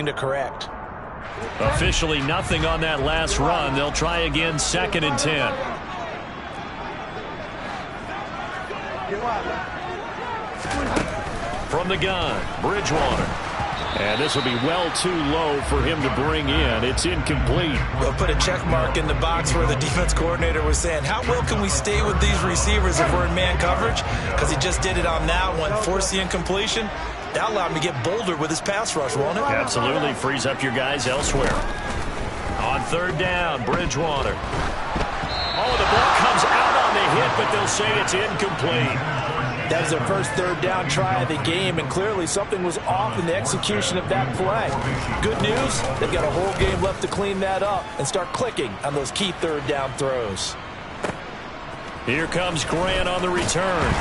to correct. Officially nothing on that last run. They'll try again, 2nd and 10. From the gun, Bridgewater. And this will be well too low for him to bring in. It's incomplete. We'll put a check mark in the box where the defense coordinator was saying, how well can we stay with these receivers if we're in man coverage? Because he just did it on that one. Force the incompletion. That allowed him to get bolder with his pass rush, won't it? Absolutely. Frees up your guys elsewhere. On 3rd down, Bridgewater. Oh, the ball comes out on the hit, but they'll say it's incomplete. That was their first 3rd down try of the game, and clearly something was off in the execution of that play. Good news, they've got a whole game left to clean that up and start clicking on those key 3rd down throws. Here comes Grant on the return.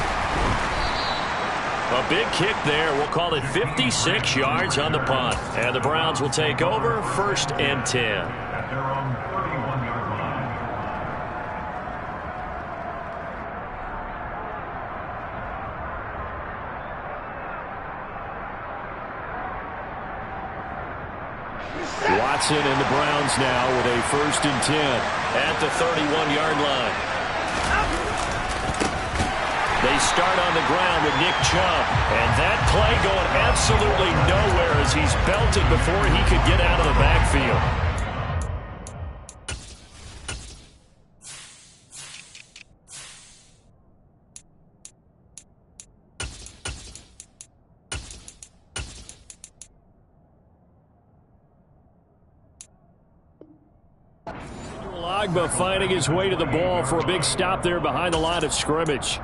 A big kick there. We'll call it 56 yards on the punt. And the Browns will take over, 1st and 10. Watson and the Browns now with a 1st and 10 at the 31-yard line. They start on the ground with Nick Chubb. And that play going absolutely nowhere as he's belted before he could get out of the backfield. Agba finding his way to the ball for a big stop there behind the line of scrimmage.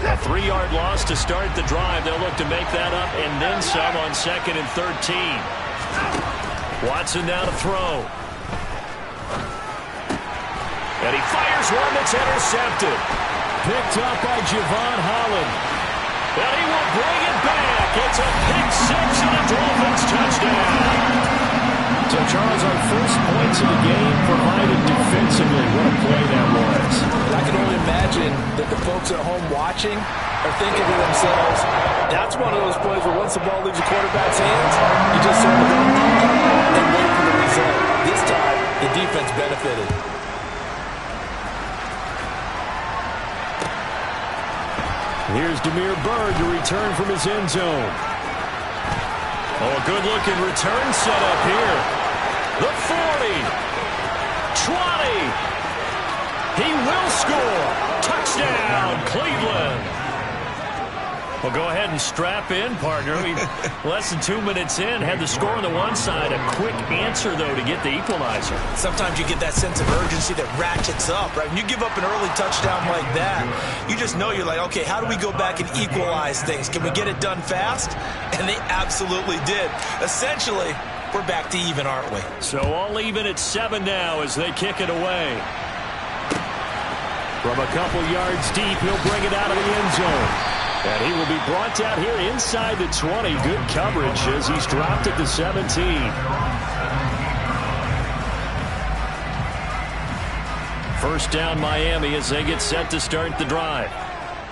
A 3-yard loss to start the drive. They'll look to make that up and then some on 2nd and 13. Watson now to throw. And he fires one that's intercepted. Picked up by Javon Holland. And he will bring it back. It's a pick 6 and a Dolphins touchdown. So, Charles, our first points of the game provided defensively. What a play that was. I can only imagine that the folks at home watching are thinking to themselves, that's one of those plays where once the ball leaves the quarterback's hands, you just sort of go and wait for the result. This time, the defense benefited. Here's Damiere Byrd to return from his end zone. Oh, a good-looking return set up here. The 40. 20. He will score. Touchdown, Cleveland. Well, go ahead and strap in, partner. Less than 2 minutes in, had the score on the one side. A quick answer, though, to get the equalizer. Sometimes you get that sense of urgency that ratchets up, right? When you give up an early touchdown like that, you just know you're like, okay, how do we go back and equalize things? Can we get it done fast? And they absolutely did. Essentially, we're back to even, aren't we? So all even at 7 now as they kick it away. From a couple yards deep, he'll bring it out of the end zone. And he will be brought down here inside the 20. Good coverage as he's dropped at the 17. First down Miami as they get set to start the drive.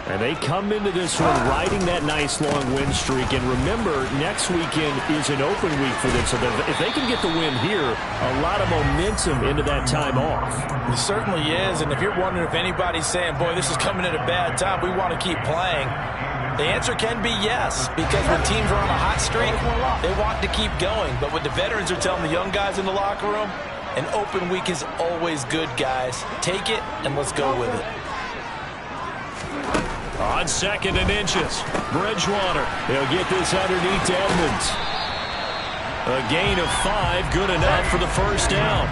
And they come into this one riding that nice long win streak. And remember, next weekend is an open week for them. So if they can get the win here, a lot of momentum into that time off. It certainly is. And if you're wondering if anybody's saying, boy, this is coming at a bad time, we want to keep playing, the answer can be yes. Because when teams are on a hot streak, they want to keep going. But what the veterans are telling the young guys in the locker room, an open week is always good, guys. Take it and let's go with it. On 2nd and inches, Bridgewater. He'll get this underneath to Edmonds. A gain of 5, good enough for the first down.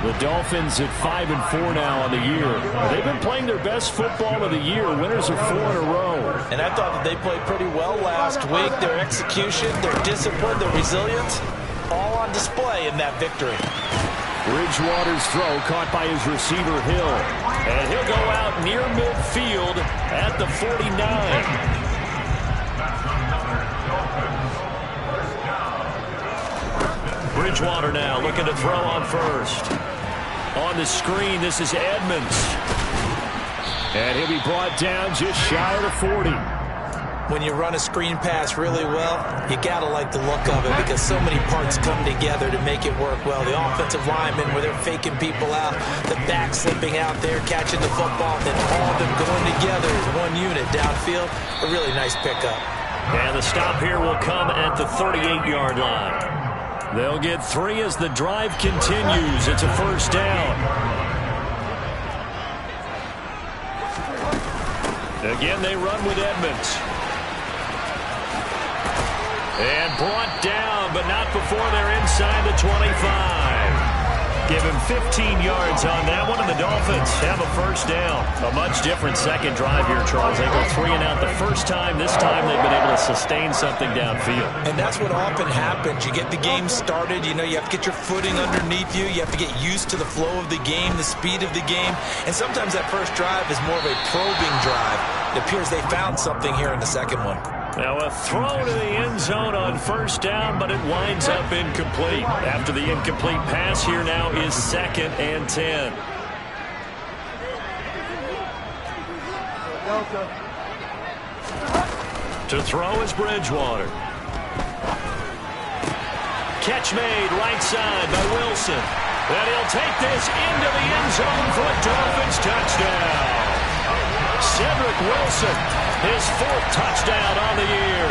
The Dolphins at 5-4 now on the year. They've been playing their best football of the year. Winners of 4 in a row. And I thought that they played pretty well last week. Their execution, their discipline, their resilience, all on display in that victory. Bridgewater's throw caught by his receiver, Hill. And he'll go out near midfield at the 49. Bridgewater now looking to throw on first. On the screen, this is Edmonds. And he'll be brought down just shy of the 40. When you run a screen pass really well, you got to like the look of it because so many parts come together to make it work well. The offensive linemen, where they're faking people out, the back slipping out there, catching the football, then all of them going together as one unit downfield. A really nice pickup. And the stop here will come at the 38-yard line. They'll get 3 as the drive continues. It's a first down. Again, they run with Edmonds. And brought down, but not before they're inside the 25. Give him 15 yards on that one, and the Dolphins have a first down. A much different second drive here, Charles. They go 3 and out the first time. This time they've been able to sustain something downfield. And that's what often happens. You get the game started. You know, you have to get your footing underneath you. You have to get used to the flow of the game, the speed of the game. And sometimes that first drive is more of a probing drive. It appears they found something here in the second one. Now a throw to the end zone on first down, but it winds up incomplete. After the incomplete pass, here now is 2nd and 10. To throw is Bridgewater. Catch made right side by Wilson. And he'll take this into the end zone for a Dolphins touchdown. Cedric Wilson, his 4th touchdown on the year.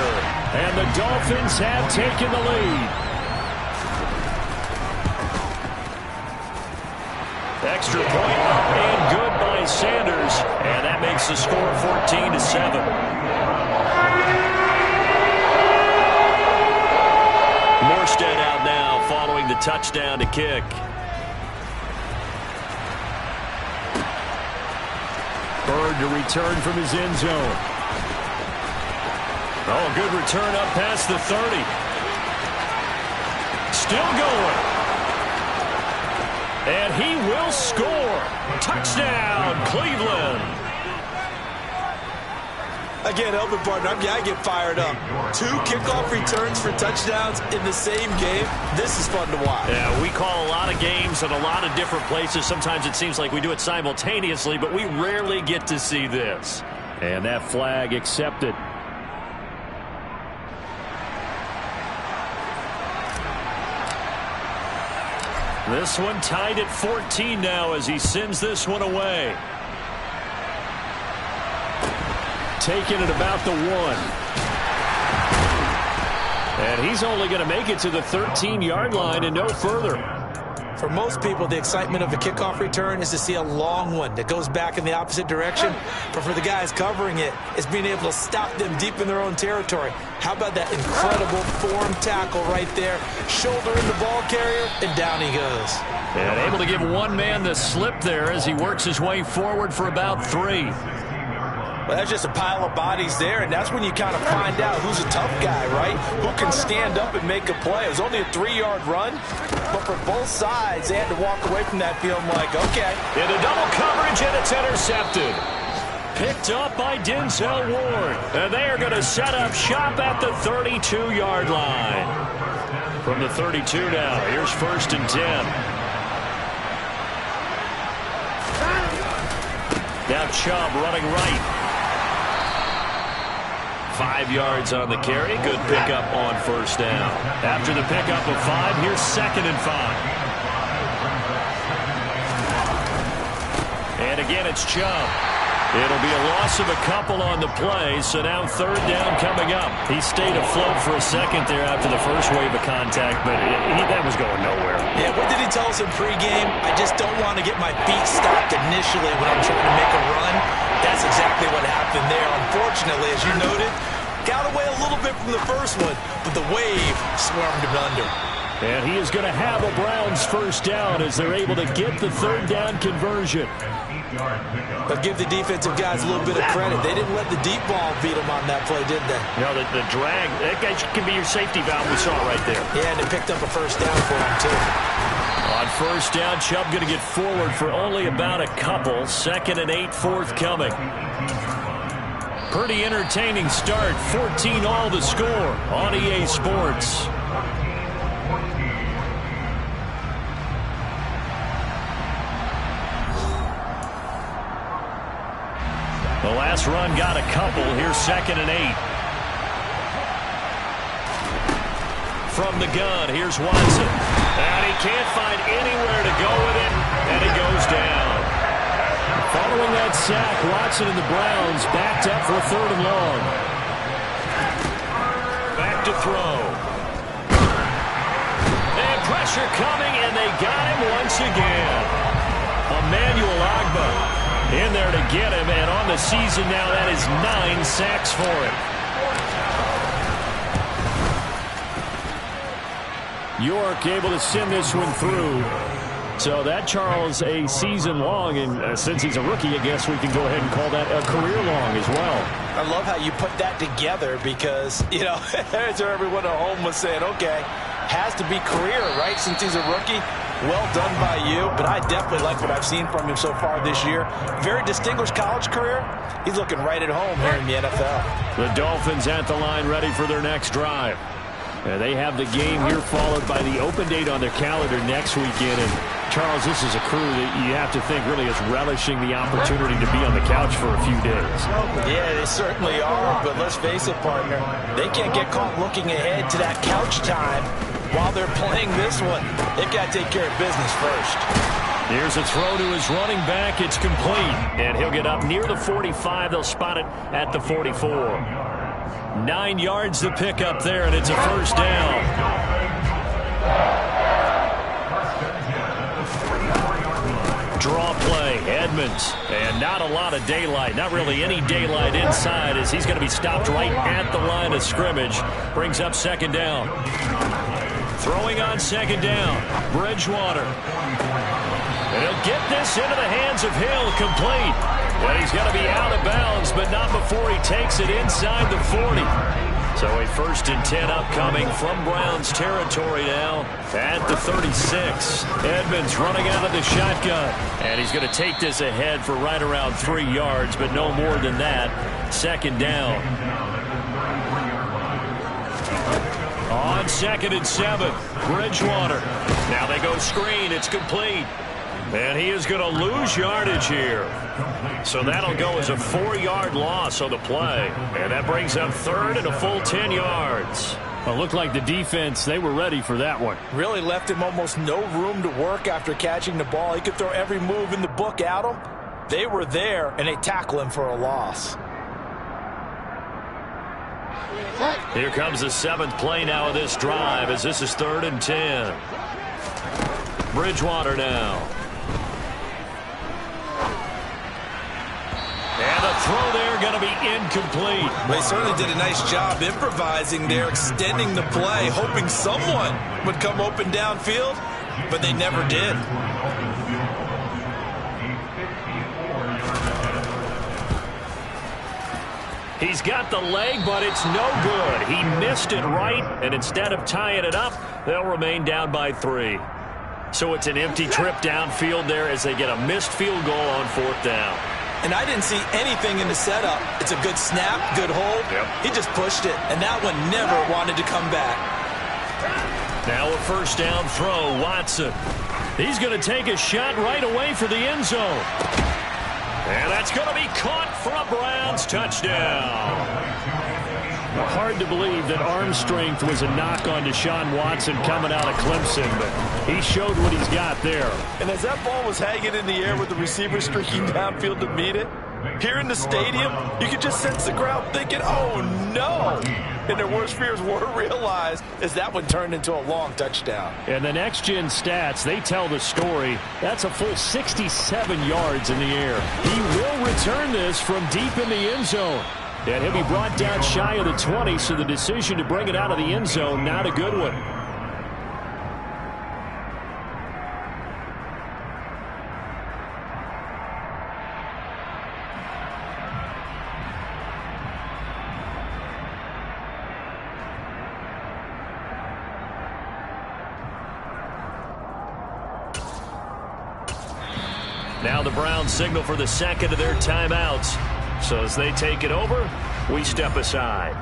And the Dolphins have taken the lead. Extra point up and good by Sanders. And that makes the score 14-7. Morstead out now following the touchdown to kick. Bird to return from his end zone. Oh, good return up past the 30. Still going. And he will score. Touchdown, Cleveland. Again, Elvin partner, I get fired up. 2 kickoff returns for touchdowns in the same game. This is fun to watch. Yeah, we call a lot of games in a lot of different places. Sometimes it seems like we do it simultaneously, but we rarely get to see this. And that flag accepted. This one tied at 14 now as he sends this one away. Taking it about the 1. And he's only going to make it to the 13-yard line and no further. For most people, the excitement of a kickoff return is to see a long one that goes back in the opposite direction. But for the guys covering it, it's being able to stop them deep in their own territory. How about that incredible form tackle right there? Shoulder in the ball carrier, and down he goes. And able to give one man the slip there as he works his way forward for about 3. Well, that's just a pile of bodies there, and that's when you kind of find out who's a tough guy, right? Who can stand up and make a play. It was only a 3-yard run, but for both sides, they had to walk away from that feeling like, okay. Into double coverage, and it's intercepted. Picked up by Denzel Ward. And they are going to set up shop at the 32-yard line. From the 32 now, here's 1st and 10. Now Chubb running right. 5 yards on the carry. Good pickup on first down. After the pickup of 5, here's 2nd and 5. And again, it's Chubb. It'll be a loss of a couple on the play, so now 3rd down coming up. He stayed afloat for a second there after the first wave of contact, but that was going nowhere. Yeah, what did he tell us in pregame? I just don't want to get my feet stopped initially when I'm trying to make a run. That's exactly what happened there. Unfortunately, as you noted, got away a little bit from the first one, but the wave swarmed him under. And he is going to have a Browns first down as they're able to get the 3rd down conversion. But give the defensive guys a little bit of credit. They didn't let the deep ball beat them on that play, did they? No, the drag, that guy can be your safety valve. We saw it right there. Yeah, and they picked up a first down for him, too. On first down, Chubb going to get forward for only about a couple. 2nd and 8 forthcoming. Pretty entertaining start. 14 all the score on EA Sports. The last run got a couple. Here's 2nd and 8. From the gun, here's Watson. And he can't find anywhere to go with it, and he goes down. Following that sack, Watson and the Browns backed up for 3rd and long. Back to throw. And pressure coming, and they got him once again. Emmanuel Ogbah in there to get him, and on the season now, that is 9 sacks for him. York able to send this one through. So that, Charles, a season long, and since he's a rookie, I guess we can go ahead and call that a career long as well. I love how you put that together because, you know, there's everyone at home was saying, okay, has to be career, right, since he's a rookie. Well done by you, but I definitely like what I've seen from him so far this year. Very distinguished college career. He's looking right at home here in the NFL. The Dolphins at the line ready for their next drive. They have the game here followed by the open date on their calendar next weekend. And, Charles, this is a crew that you have to think really is relishing the opportunity to be on the couch for a few days. Yeah, they certainly are. But let's face it, partner, they can't get caught looking ahead to that couch time while they're playing this one. They've got to take care of business first. Here's a throw to his running back. It's complete. And he'll get up near the 45. They'll spot it at the 44. 9 yards to pick up there, and it's a 1st down. Draw play, Edmonds. And not a lot of daylight, not really any daylight inside as he's going to be stopped right at the line of scrimmage. Brings up 2nd down. Throwing on 2nd down, Bridgewater. And he'll get this into the hands of Hill, complete. Well, he's going to be out of bounds, but not before he takes it inside the 40. So a 1st and 10 upcoming from Browns territory now at the 36. Edmonds running out of the shotgun. And he's going to take this ahead for right around 3 yards, but no more than that. 2nd down. On 2nd and 7, Bridgewater. Now they go screen. It's complete. And he is going to lose yardage here. So that'll go as a 4-yard loss on the play. And that brings up 3rd and a full 10 yards. Well, it looked like the defense, they were ready for that one. Really left him almost no room to work after catching the ball. He could throw every move in the book at him. They were there, and they tackle him for a loss. Here comes the 7th play now of this drive as this is 3rd and 10. Bridgewater now. And the throw there going to be incomplete. They certainly did a nice job improvising there, extending the play, hoping someone would come open downfield, but they never did. He's got the leg, but it's no good. He missed it right, and instead of tying it up, they'll remain down by 3. So it's an empty trip downfield there as they get a missed field goal on 4th down. And I didn't see anything in the setup. It's a good snap, good hold. Yep. He just pushed it, and that one never wanted to come back. Now a 1st down throw, Watson. He's going to take a shot right away for the end zone. And that's going to be caught for a Browns touchdown. Hard to believe that arm strength was a knock on Deshaun Watson coming out of Clemson, but he showed what he's got there. And as that ball was hanging in the air with the receiver streaking downfield to meet it, here in the stadium, you could just sense the crowd thinking, oh, no. And their worst fears were realized as that one turned into a long touchdown. And the next-gen stats, they tell the story. That's a full 67 yards in the air. He will return this from deep in the end zone. And he'll be brought down shy of the 20, so the decision to bring it out of the end zone, not a good one. Now the Browns signal for the 2nd of their timeouts. So as they take it over, we step aside.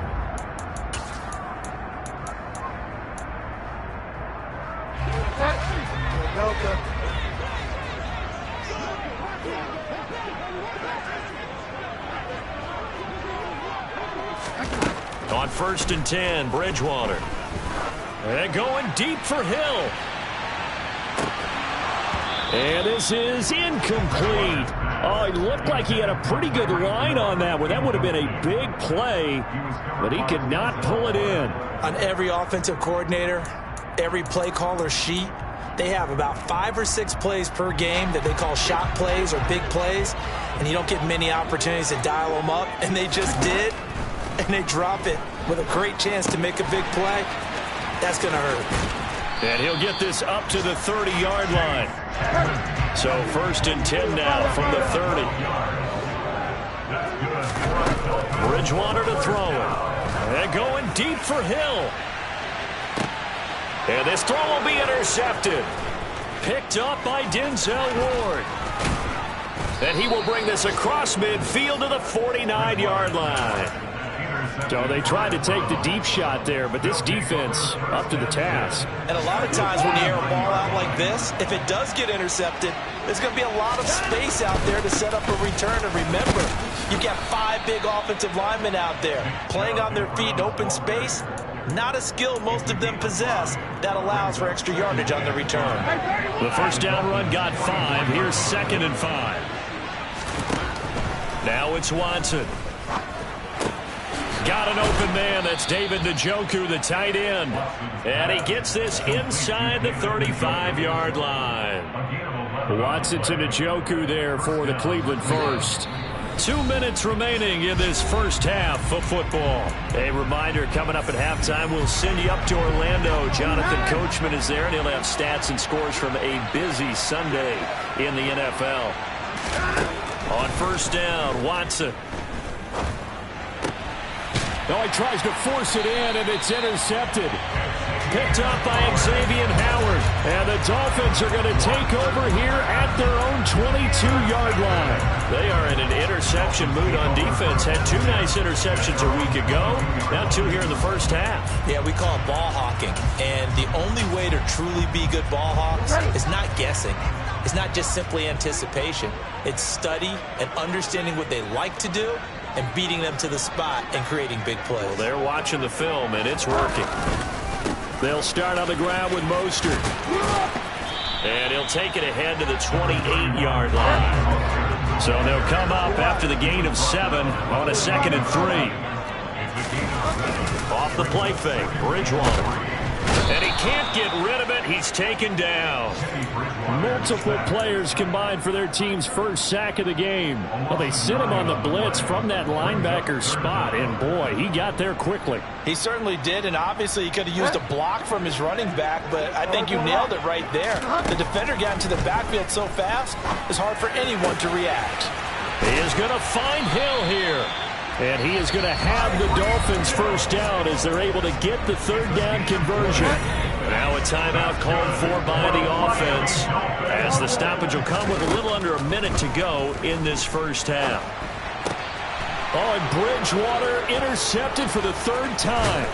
On 1st and 10, Bridgewater. And going deep for Hill. And this is incomplete. Oh, it looked like he had a pretty good line on that one. That would have been a big play, but he could not pull it in. On every offensive coordinator, every play caller sheet, they have about 5 or 6 plays per game that they call shot plays or big plays, and you don't get many opportunities to dial them up, and they just did, and they drop it with a great chance to make a big play. That's going to hurt. And he'll get this up to the 30-yard line. So 1st and 10 now from the 30. Bridgewater to throw it. And going deep for Hill. And this throw will be intercepted. Picked up by Denzel Ward. And he will bring this across midfield to the 49-yard line. So they tried to take the deep shot there, but this defense up to the task. And a lot of times when you air a ball out like this, if it does get intercepted, there's going to be a lot of space out there to set up a return. And remember, you got 5 big offensive linemen out there playing on their feet in open space. Not a skill most of them possess that allows for extra yardage on the return. The first down run got 5. Here's 2nd and 5. Now it's Watson. Got an open man. That's David Njoku, the tight end. And he gets this inside the 35-yard line. Watson to Njoku there for the Cleveland first. 2 minutes remaining in this first half of football. A reminder, coming up at halftime, we'll send you up to Orlando. Jonathan Coachman is there, and he'll have stats and scores from a busy Sunday in the NFL. On 1st down, Watson. Now he tries to force it in, and it's intercepted. Picked up by Xavier Howard. And the Dolphins are going to take over here at their own 22-yard line. They are in an interception mood on defense. Had 2 nice interceptions a week ago. Now 2 here in the first half. Yeah, we call it ball hawking. And the only way to truly be good ball hawks is not guessing. It's not just simply anticipation. It's study and understanding what they like to do and beating them to the spot and creating big plays. Well, they're watching the film, and it's working. They'll start on the ground with Mostert. And he'll take it ahead to the 28-yard line. So they'll come up after the gain of 7 on a 2nd and 3. Off the play fake, Bridgewater. And he can't get rid of it. He's taken down. Multiple players combined for their team's first sack of the game. Well, they sent him on the blitz from that linebacker spot, and boy, he got there quickly. He certainly did, and obviously he could have used a block from his running back, but I think you nailed it right there. The defender got into the backfield so fast, it's hard for anyone to react. He is going to find Hill here. And he is going to have the Dolphins first down as they're able to get the 3rd down conversion. Now a timeout called for by the offense as the stoppage will come with a little under a minute to go in this first half. Oh, and Bridgewater intercepted for the 3rd time.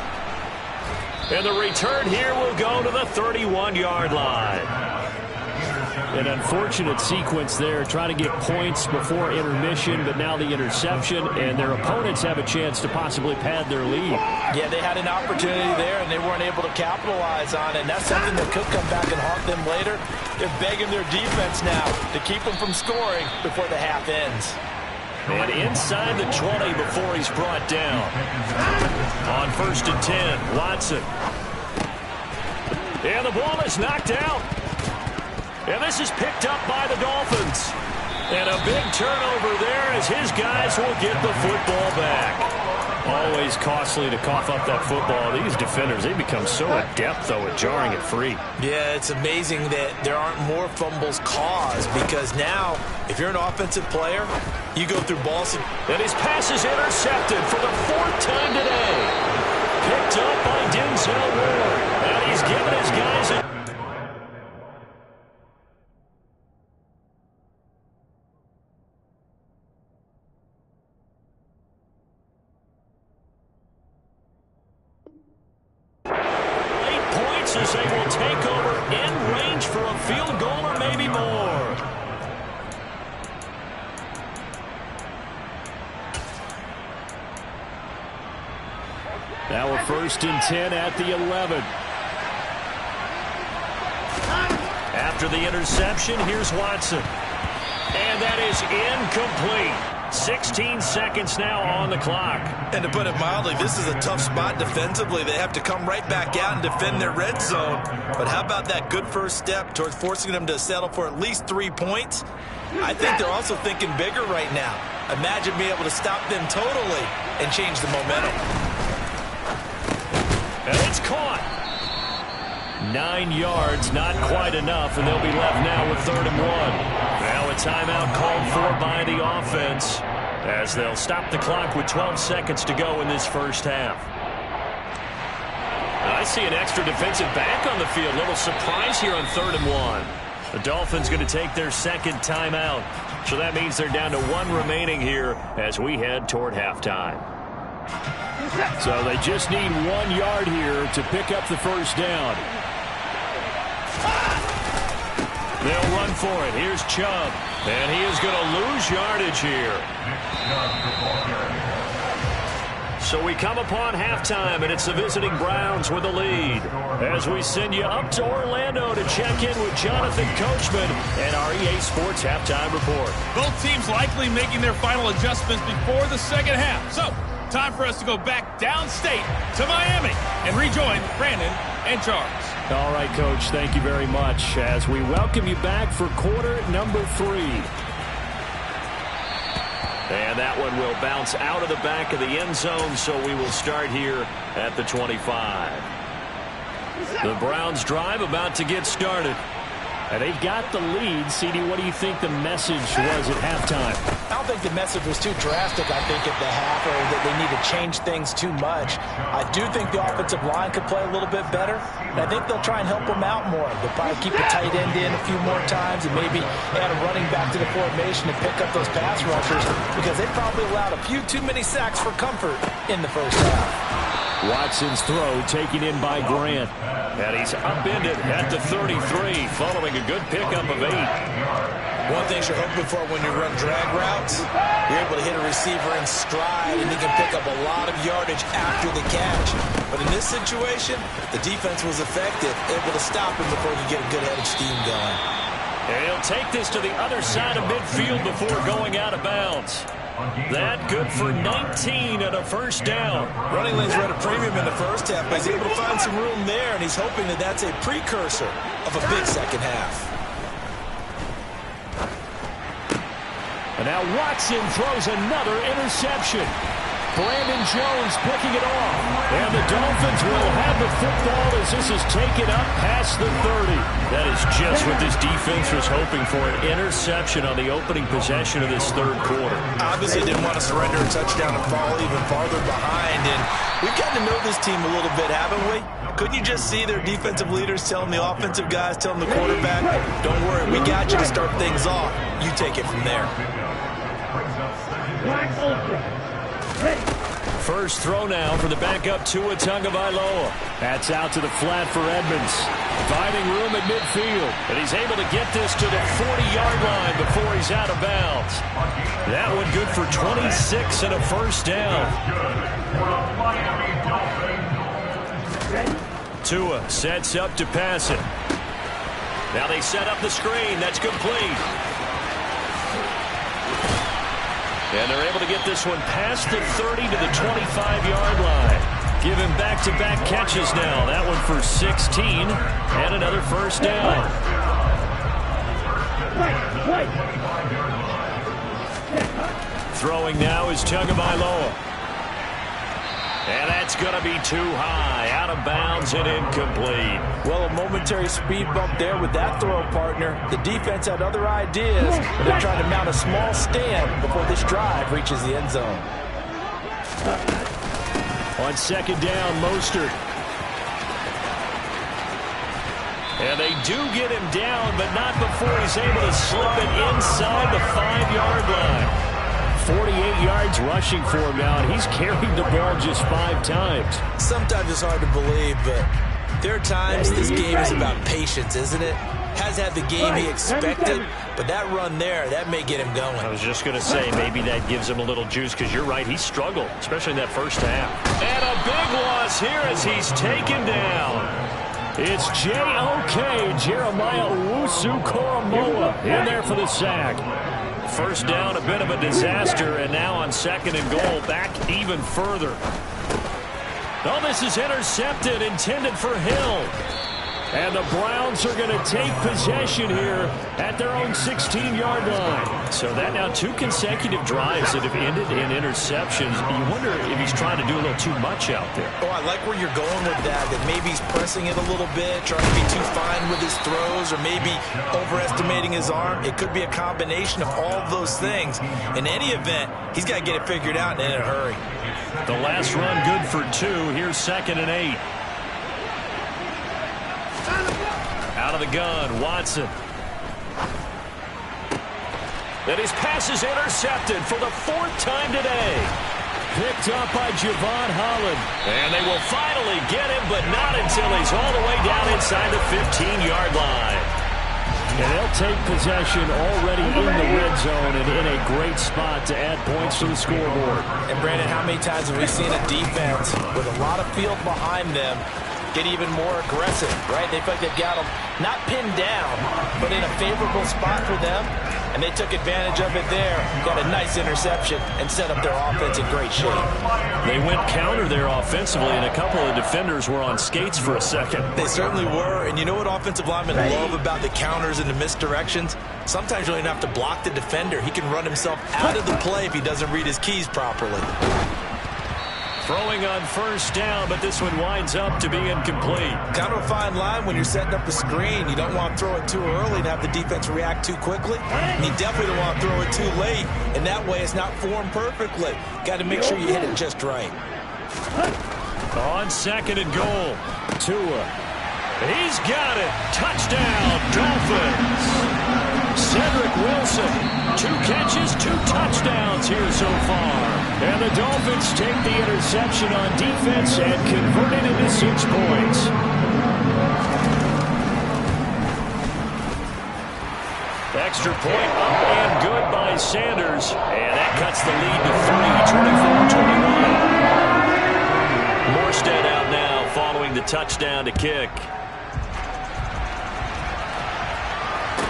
And the return here will go to the 31-yard line. An unfortunate sequence there, trying to get points before intermission, but now the interception, and their opponents have a chance to possibly pad their lead. Yeah, they had an opportunity there, and they weren't able to capitalize on it, and that's something that could come back and haunt them later. They're begging their defense now to keep them from scoring before the half ends. And inside the 20 before he's brought down. On 1st and 10, Watson. And the ball is knocked out. And this is picked up by the Dolphins. And a big turnover there as his guys will get the football back. Always costly to cough up that football. These defenders, they become so adept, though, at jarring it free. Yeah, it's amazing that there aren't more fumbles caused, because now, if you're an offensive player, you go through balls. And his pass is intercepted for the 4th time today. Picked up by Denzel Ward. And he's given his guys a... as they will take over in range for a field goal or maybe more. Now we're 1st and 10 at the 11. After the interception, here's Watson. And that is incomplete. 16 seconds now on the clock. And to put it mildly, this is a tough spot defensively. They have to come right back out and defend their red zone. But how about that good first step towards forcing them to settle for at least 3 points? I think they're also thinking bigger right now. Imagine being able to stop them totally and change the momentum. And it's caught. 9 yards, not quite enough, and they'll be left now with 3rd and 1. Now a timeout called for by the offense as they'll stop the clock with 12 seconds to go in this first half. I see an extra defensive back on the field. Little surprise here on 3rd and 1. The Dolphins going to take their second timeout. So that means they're down to 1 remaining here as we head toward halftime. So they just need 1 yard here to pick up the first down. They'll run for it. Here's Chubb. And he is going to lose yardage here. So we come upon halftime, and it's the visiting Browns with the lead. As we send you up to Orlando to check in with Jonathan Coachman and our EA Sports Halftime Report. Both teams likely making their final adjustments before the second half. So, time for us to go back downstate to Miami and rejoin Brandon and Charles. All right, Coach, thank you very much as we welcome you back for quarter number 3. And that one will bounce out of the back of the end zone, so we will start here at the 25. The Browns drive about to get started. And they've got the lead. CD, what do you think the message was at halftime? I don't think the message was too drastic, I think, at the half, or that they need to change things too much. I do think the offensive line could play a little bit better, and I think they'll try and help them out more. They'll probably keep the tight end in a few more times and maybe add a running back to the formation and pick up those pass rushers because they probably allowed a few too many sacks for comfort in the first half. Watson's throw taken in by Grant. And he's upended at the 33 following a good pickup of 8. One thing you're hoping for when you run drag routes, you're able to hit a receiver in stride and he can pick up a lot of yardage after the catch. But in this situation, the defense was effective, able to stop him before he could get a good head of steam going. And he'll take this to the other side of midfield before going out of bounds. That good for 19 and a first down. Running lanes were at a premium in the first half, but he's able to find some room there, and he's hoping that that's a precursor of a big second half. And now Watson throws another interception. Brandon Jones picking it off. And the Dolphins will have the football as this is taken up past the 30. That is just what this defense was hoping for, an interception on the opening possession of this third quarter. Obviously didn't want to surrender a touchdown and fall even farther behind. And we've gotten to know this team a little bit, haven't we? Couldn't you just see their defensive leaders telling the offensive guys, telling the quarterback, don't worry, we got you to start things off. You take it from there. First throw now for the backup Tua Tagovailoa. That's out to the flat for Edmonds. Finding room at midfield. And he's able to get this to the 40-yard line before he's out of bounds. That one good for 26 and a first down. Tua sets up to pass it. Now they set up the screen. That's complete. And they're able to get this one past the 30 to the 25-yard line. Give him back-to-back catches now. That one for 16 and another first down. Throwing now is Tagovailoa. And that's going to be too high, out of bounds and incomplete. Well, a momentary speed bump there with that throw, partner. The defense had other ideas, but they're trying to mount a small stand before this drive reaches the end zone. On second down, Mostert. And they do get him down, but not before he's able to slip it inside the 5-yard line. 48 yards rushing for him now, and he's carried the ball just 5 times. Sometimes it's hard to believe, but there are times this game is about patience, isn't it? Has had the game he expected, but that run there, that may get him going. I was just going to say, maybe that gives him a little juice, because you're right, he struggled, especially in that first half. And a big loss here as he's taken down. It's J.O.K. Jeremiah Owusu-Koramoah in there for the sack. First down, a bit of a disaster, and now on 2nd and goal, back even further. Oh, this is intercepted, intended for Hill. And the Browns are going to take possession here at their own 16-yard line. So that now 2 consecutive drives that have ended in interceptions. You wonder if he's trying to do a little too much out there. Oh, I like where you're going with that maybe he's pressing it a little bit, trying to be too fine with his throws, or maybe overestimating his arm. It could be a combination of all of those things. In any event, he's got to get it figured out and in a hurry. The last run good for 2. Here's 2nd and 8. Out of the gun, Watson. Then his pass is intercepted for the 4th time today. Picked up by Javon Holland. And they will finally get him, but not until he's all the way down inside the 15-yard line. And they'll take possession already in the red zone and in a great spot to add points to the scoreboard. And Brandon, how many times have we seen a defense with a lot of field behind them get even more aggressive, right? They feel like they've got them not pinned down, but in a favorable spot for them, and they took advantage of it there. Got a nice interception and set up their offense in great shape. They went counter there offensively, and a couple of defenders were on skates for a second. They certainly were, and you know what offensive linemen love about the counters and the misdirections? Sometimes you don't even have to block the defender. He can run himself out of the play if he doesn't read his keys properly. Throwing on 1st down, but this one winds up to be incomplete. Kind of a fine line when you're setting up a screen. You don't want to throw it too early and have the defense react too quickly. And you definitely don't want to throw it too late, and that way it's not formed perfectly. Got to make sure you hit it just right. On 2nd and goal, Tua. He's got it. Touchdown, Dolphins. Cedric Wilson, 2 catches, 2 touchdowns here so far. And the Dolphins take the interception on defense and convert it into 6 points. Extra point up and good by Sanders. And that cuts the lead to 3, 24-21. Morstead out now following the touchdown to kick.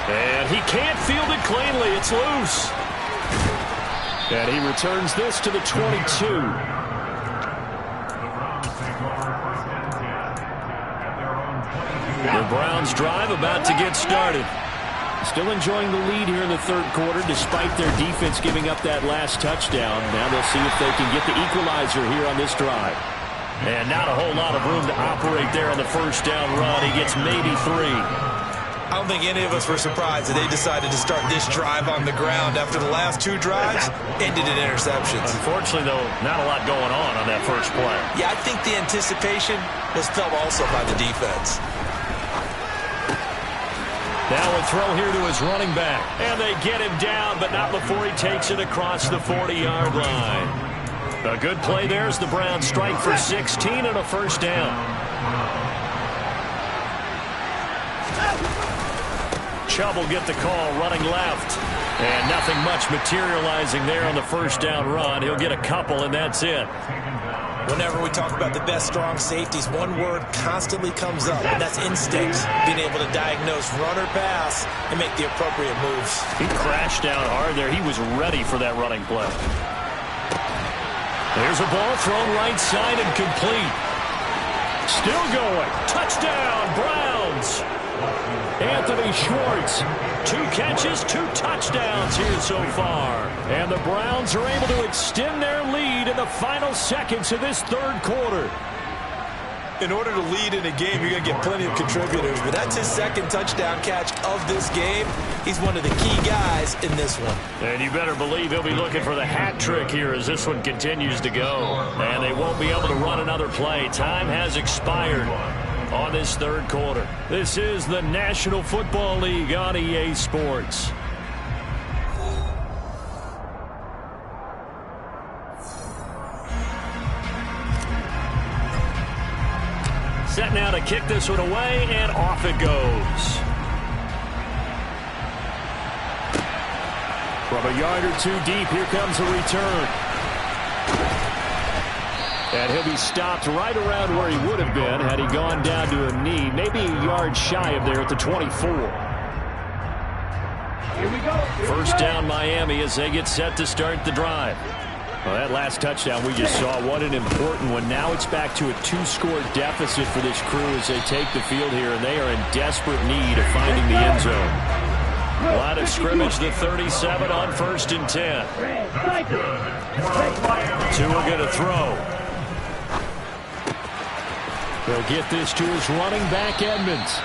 And he can't field it cleanly. It's loose. And he returns this to the 22. The Browns drive about to get started. Still enjoying the lead here in the 3rd quarter despite their defense giving up that last touchdown. Now they'll see if they can get the equalizer here on this drive. And not a whole lot of room to operate there on the 1st down run. He gets maybe 3. I don't think any of us were surprised that they decided to start this drive on the ground after the last 2 drives ended in interceptions. Unfortunately, though, not a lot going on that first play. Yeah, I think the anticipation was felt also by the defense. Now a throw here to his running back. And they get him down, but not before he takes it across the 40-yard line. A good play there as the Browns strike for 16 and a 1st down. Chubb will get the call running left. And nothing much materializing there on the 1st down run. He'll get a couple, and that's it. Whenever we talk about the best strong safeties, one word constantly comes up, and that's instincts. Being able to diagnose run or pass and make the appropriate moves. He crashed down hard there. He was ready for that running play. There's a ball thrown right side and complete. Still going. Touchdown, Browns. Anthony Schwartz, 2 catches, 2 touchdowns here so far. And the Browns are able to extend their lead in the final seconds of this 3rd quarter. In order to lead in a game, you're going to get plenty of contributors, but that's his 2nd touchdown catch of this game. He's one of the key guys in this one. And you better believe he'll be looking for the hat trick here as this one continues to go. And they won't be able to run another play. Time has expired on this 3rd quarter. This is the National Football League on EA Sports. Set now to kick this one away, and off it goes. From a yard or 2 deep, here comes a return. And he'll be stopped right around where he would have been had he gone down to a knee, maybe a yard shy of there at the 24. First down Miami as they get set to start the drive. Well, that last touchdown we just saw, what an important one. Now it's back to a 2-score deficit for this crew as they take the field here, and they are in desperate need of finding the end zone. Line of scrimmage, the 37 on 1st and 10. Tua going to throw. They'll get this to his running back, Edmonds.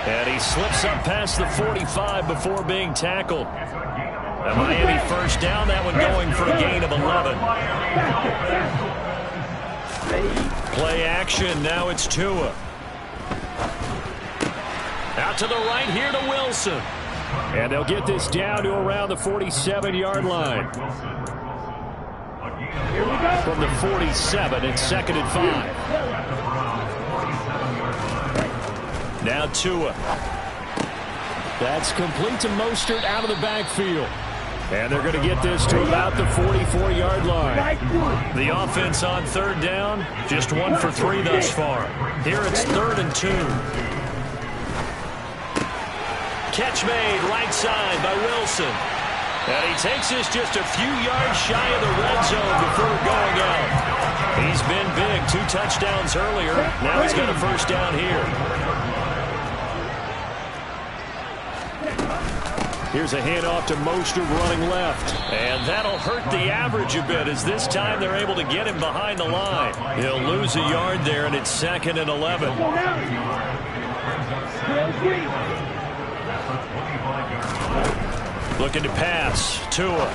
And he slips up past the 45 before being tackled. A Miami first down, that one going for a gain of 11. Play action, now it's Tua. Out to the right here to Wilson. And they'll get this down to around the 47-yard line. From the 47, it's 2nd and 5. Now Tua. That's complete to Mostert out of the backfield. And they're going to get this to about the 44-yard line. The offense on 3rd down, just 1 for 3 thus far. Here it's 3rd and 2. Catch made right side by Wilson. And he takes this just a few yards shy of the red zone before going out. He's been big, 2 touchdowns earlier. Now he's got a first down here. Here's a handoff to Mostert running left. And that'll hurt the average a bit as this time they're able to get him behind the line. He'll lose a yard there, and it's 2nd and 11. Looking to pass. Tua.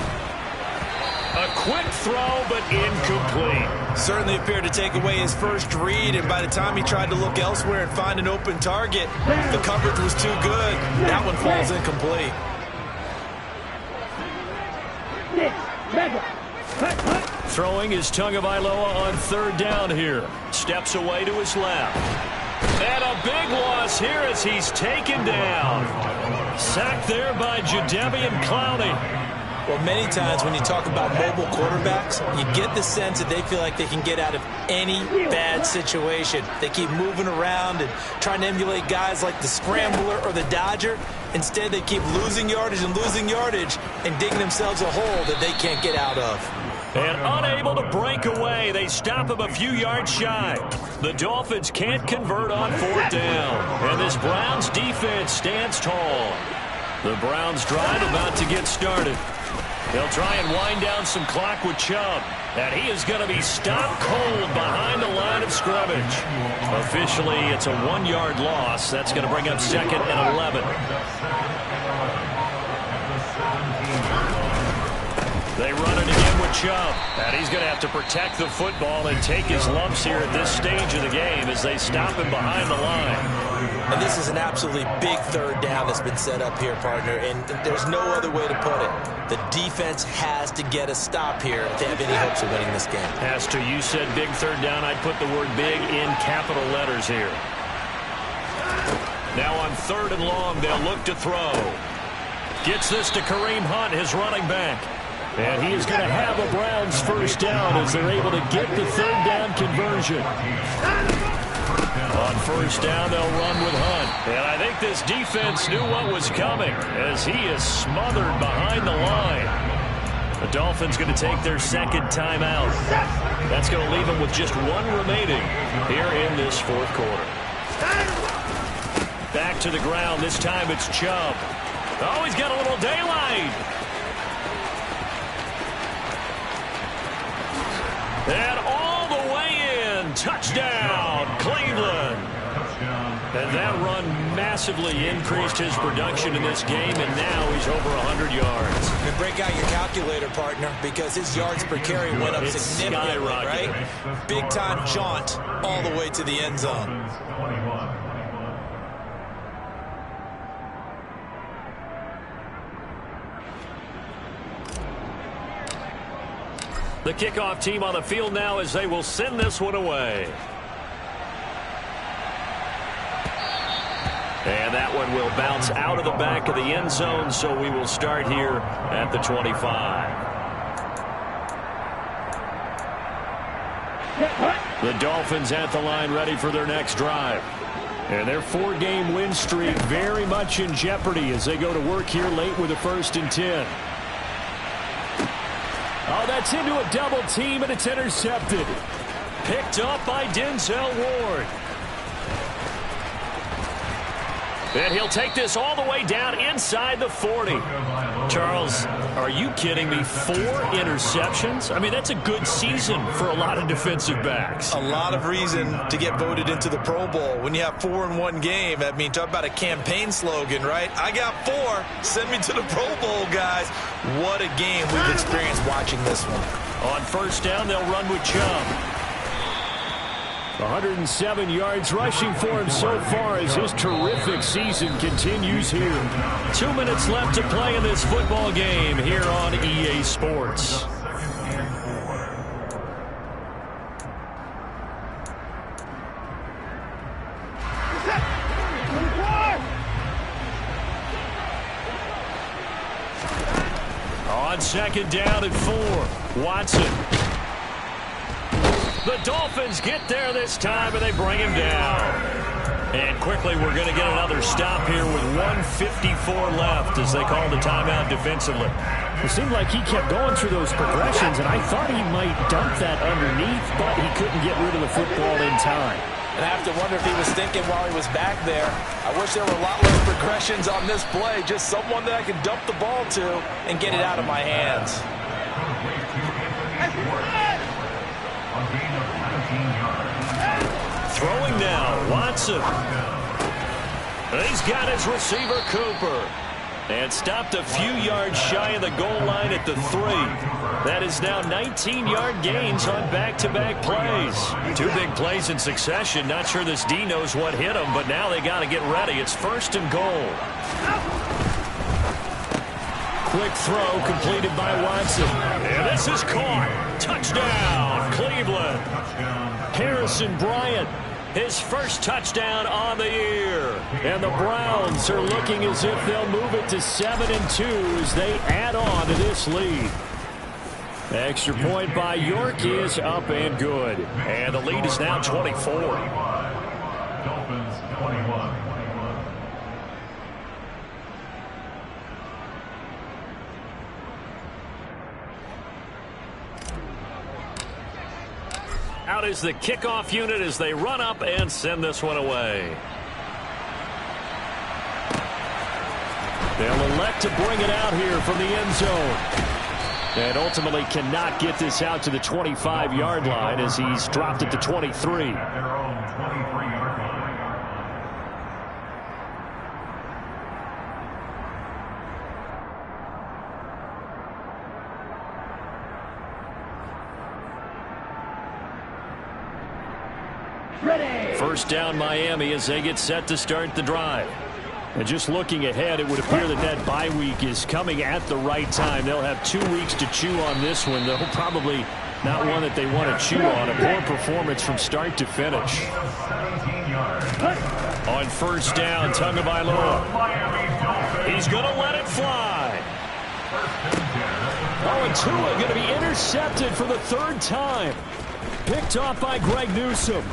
A quick throw, but incomplete. Certainly appeared to take away his first read, and by the time he tried to look elsewhere and find an open target, the coverage was too good. That one falls incomplete. Throwing is Tagovailoa on 3rd down here. Steps away to his left. And a big loss here as he's taken down. Sacked there by Jadeveon Clowney. Well, many times when you talk about mobile quarterbacks, you get the sense that they feel like they can get out of any bad situation. They keep moving around and trying to emulate guys like the Scrambler or the Dodger. Instead, they keep losing yardage and digging themselves a hole that they can't get out of. And unable to break away, they stop him a few yards shy. The Dolphins can't convert on 4th down. And this Browns defense stands tall. The Browns drive about to get started. They'll try and wind down some clock with Chubb. And he is going to be stopped cold behind the line of scrimmage. Officially, it's a 1-yard loss. That's going to bring up 2nd and 11. They run it again with Chubb. And he's going to have to protect the football and take his lumps here at this stage of the game as they stop him behind the line. And this is an absolutely big 3rd down that's been set up here, partner, and there's no other way to put it. The defense has to get a stop here if they have any hopes of winning this game. Has to. You said big 3rd down. I'd put the word big in capital letters here. Now on 3rd and long, they'll look to throw. Gets this to Kareem Hunt, his running back. And he is going to have a Browns first down as they're able to get the 3rd down conversion. On 1st down, they'll run with Hunt. And I think this defense knew what was coming as he is smothered behind the line. The Dolphins going to take their 2nd timeout. That's going to leave them with just 1 remaining here in this 4th quarter. Back to the ground. This time it's Chubb. Oh, he's got a little daylight. And all the way in. Touchdown, Cleveland. And that run massively increased his production in this game, and now he's over 100 yards. And break out your calculator, partner, because his yards per carry went up significantly, right? Big-time jaunt all the way to the end zone. The kickoff team on the field now as they will send this one away. And that one will bounce out of the back of the end zone, so we will start here at the 25. The Dolphins at the line ready for their next drive. And their 4-game win streak very much in jeopardy as they go to work here late with a 1st and 10. Oh, that's into a double team, and it's intercepted. Picked up by Denzel Ward. And he'll take this all the way down inside the 40. Charles, are you kidding me? 4 interceptions? I mean, that's a good season for a lot of defensive backs. A lot of reason to get voted into the Pro Bowl. When you have 4 in one game, I mean, talk about a campaign slogan, right? I got 4. Send me to the Pro Bowl, guys. What a game we've experienced watching this one. On 1st down, they'll run with Chubb. 107 yards rushing for him so far as his terrific season continues here. 2 minutes left to play in this football game here on EA Sports. On 2nd down and 4, Watson. The Dolphins get there this time, and they bring him down. And quickly, we're going to get another stop here with 1:54 left as they call the timeout defensively. It seemed like he kept going through those progressions, and I thought he might dump that underneath, but he couldn't get rid of the football in time. And I have to wonder if he was thinking while he was back there, I wish there were a lot less progressions on this play, just someone that I can dump the ball to and get it out of my hands. Throwing now, Watson. He's got his receiver, Cooper. And stopped a few yards shy of the goal line at the 3. That is now 19-yard gains on back-to-back plays. 2 big plays in succession. Not sure this D knows what hit him, but now they got to get ready. It's 1st and goal. Quick throw completed by Watson. And this is caught. Touchdown, Cleveland. Harrison Bryant, his first touchdown on the year. And the Browns are looking as if they'll move it to 7-2 as they add on to this lead. Extra point by York is up and good. And the lead is now 24. Dolphins 21. Out is the kickoff unit as they run up and send this one away. They'll elect to bring it out here from the end zone. And ultimately cannot get this out to the 25-yard line as he's dropped it to 23. First down, Miami, as they get set to start the drive. And just looking ahead, it would appear that that bye week is coming at the right time. They'll have 2 weeks to chew on this one, though probably not one that they want to chew on. A poor performance from start to finish. On 1st down, Tagovailoa. He's going to let it fly. Oh, and Tua going to be intercepted for the 3rd time. Picked off by Greg Newsome.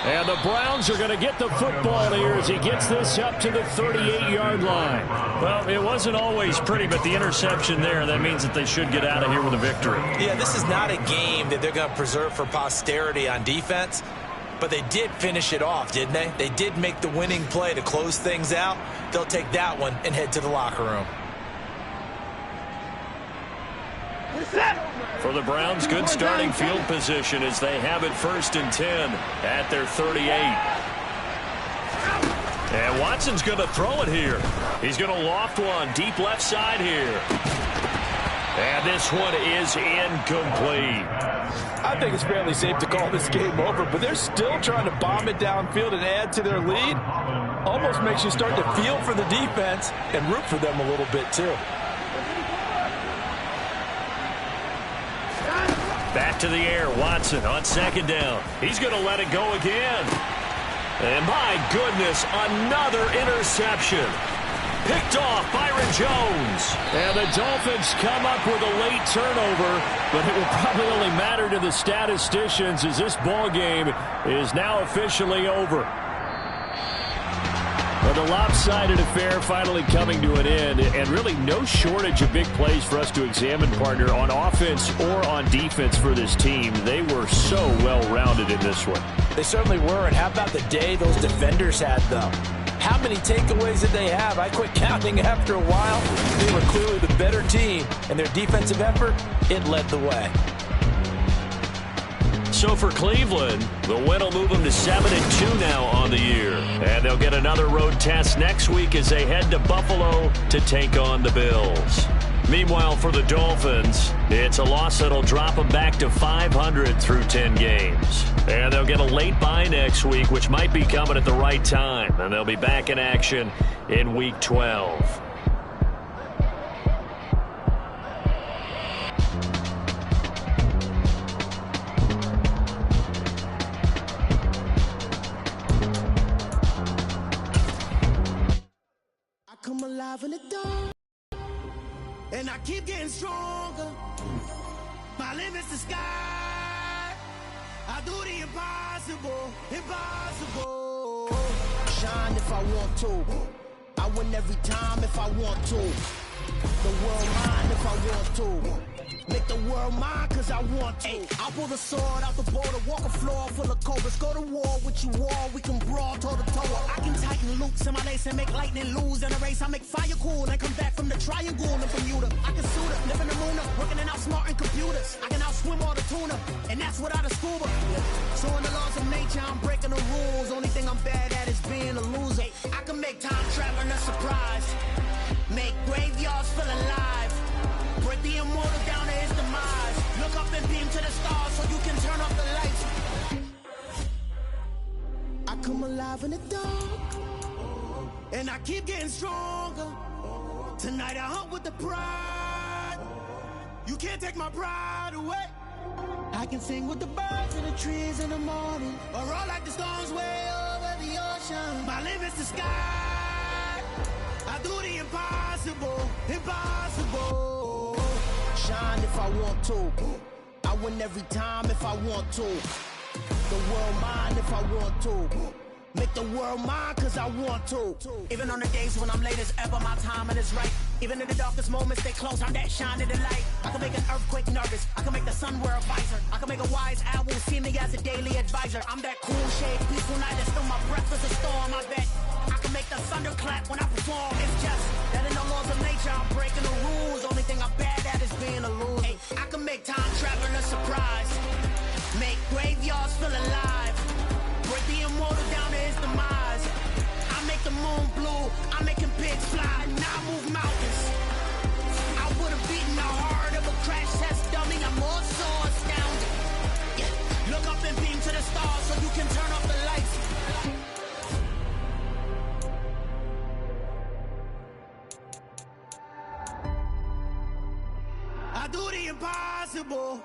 And the Browns are going to get the football here as he gets this up to the 38-yard line. Well, it wasn't always pretty, but the interception there, that means that they should get out of here with a victory. Yeah, this is not a game that they're going to preserve for posterity on defense, but they did finish it off, didn't they? They did make the winning play to close things out. They'll take that one and head to the locker room. For the Browns, good starting field position as they have it 1st and 10 at their 38. And Watson's going to throw it here. He's going to loft one deep left side here. And this one is incomplete. I think it's fairly safe to call this game over, but they're still trying to bomb it downfield and add to their lead. Almost makes you start to feel for the defense and root for them a little bit too. Back to the air, Watson on 2nd down. He's going to let it go again. And my goodness, another interception. Picked off by Jones. And the Dolphins come up with a late turnover, but it will probably only matter to the statisticians as this ball game is now officially over. Well, the lopsided affair finally coming to an end, and really no shortage of big plays for us to examine, partner, on offense or on defense for this team. They were so well-rounded in this one. They certainly were, and how about the day those defenders had, though? How many takeaways did they have? I quit counting after a while. They were clearly the better team, and their defensive effort, it led the way. So for Cleveland, the win will move them to 7-2 now on the year. And they'll get another road test next week as they head to Buffalo to take on the Bills. Meanwhile, for the Dolphins, it's a loss that'll drop them back to 500 through 10 games. And they'll get a late bye next week, which might be coming at the right time. And they'll be back in action in Week 12. Come alive in the dark, and I keep getting stronger. My limit's the sky. I do the impossible, impossible. Shine if I want to. I win every time if I want to. The world mine if I want to. Make the world mine cause I want to. I'll pull the sword out the border, walk a floor full of cobras. Go to war with you all, we can brawl toe to toe. I can tighten loops in my lace and make lightning lose in a race. I make fire cool and come back from the triangle in Bermuda. I can suit up, live in the moon up, working and outsmarting computers. I can outswim all the tuna, and that's without a scuba. So in the laws of nature, I'm breaking the rules. Only thing I'm bad at is being a loser. I can make time traveling a surprise. Make graveyards feel alive. Break the immortal down to his demise. Look up and beam to the stars so you can turn off the lights. I come alive in the dark, and I keep getting stronger. Tonight I hunt with the pride. You can't take my pride away. I can sing with the birds and the trees in the morning, or roll like the storms way over the ocean. My limit's the sky. I do the impossible, impossible. Shine if I want to. I win every time if I want to. The world mine if I want to. Make the world mine cause I want to. Even on the days when I'm late as ever, my timing is right. Even in the darkest moments, stay close, I'm that shine in the light. I can make an earthquake nervous, I can make the sun wear a visor. I can make a wise owl see me as a daily advisor. I'm that cool shade, peaceful night, and still my breath is a storm, I bet. I can make the thunder clap when I perform. It's just that in the laws of nature, I'm breaking the rules. Only thing I'm bad at is being a loser. Hey, I can make time traveling a surprise. Make graveyards feel alive. Break the immortal down to his demise. I make the moon blue. I'm making pigs fly. Now I move mountains. I would have beaten the heart of a crash test dummy. I'm more so astounded. Yeah. Look up and beam to the stars so you can turn off the lights. I do the impossible.